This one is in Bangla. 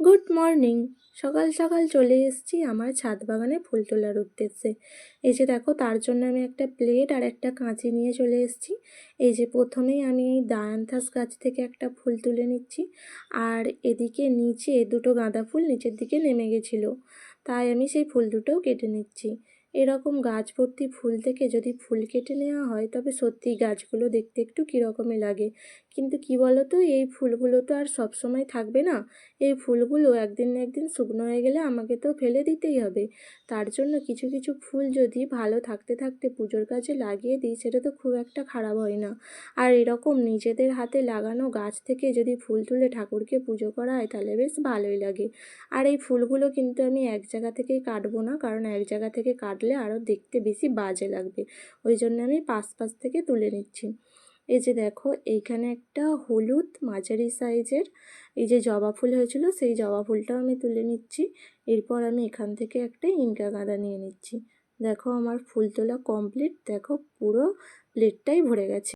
Good morning. সকাল সকাল চলে এসেছি আমার ছাদ বাগানে ফুল তোলার উদ্দেশ্যে। এই যে দেখো, তার জন্য আমি একটা প্লেট আর একটা কাঁচি নিয়ে চলে এসেছি। এই যে প্রথমেই আমি এই ডায়ান্থাস গাছ থেকে একটা ফুল তুলে নিচ্ছি, আর এদিকে নিচে দুটো গাঁদা ফুল নিচের দিকে নেমে গেছিলো, তাই আমি সেই ফুল দুটোও কেটে নিচ্ছি। এরকম গাছ ভর্তি ফুল থেকে যদি ফুল কেটে নেওয়া হয় তবে সত্যি গাছগুলো দেখতে একটু কীরকমই লাগে। কিন্তু কি বলো তো, এই ফুলগুলো তো আর সব সময় থাকবে না। এই ফুলগুলো একদিন না একদিন শুকনো হয়ে গেলে আমাকে তো ফেলে দিতেই হবে। তার জন্য কিছু কিছু ফুল যদি ভালো থাকতে থাকতে পুজোর কাজে লাগিয়ে দিই, সেটা তো খুব একটা খারাপ হয় না। আর এরকম নিজেদের হাতে লাগানো গাছ থেকে যদি ফুল তুলে ঠাকুরকে পুজো করা হয় তাহলে বেশ ভালোই লাগে। আর এই ফুলগুলো কিন্তু আমি এক জায়গা থেকেই কাটবো না, কারণ এক জায়গা থেকে কাটলে আরও দেখতে বেশি বাজে লাগবে। ওই জন্য আমি পাশ পাশ থেকে তুলে নিচ্ছি। এই যে দেখো, এইখানে একটা হলুদ মাঝারি সাইজের এই যে জবা ফুল হয়েছিল, সেই জবা ফুলটাও আমি তুলে নিচ্ছি। এরপর আমি এখান থেকে একটা ইনকা গাঁদা নিয়ে নিচ্ছি। দেখো, আমার ফুল তোলা কমপ্লিট। দেখো, পুরো প্লেটটাই ভরে গেছে।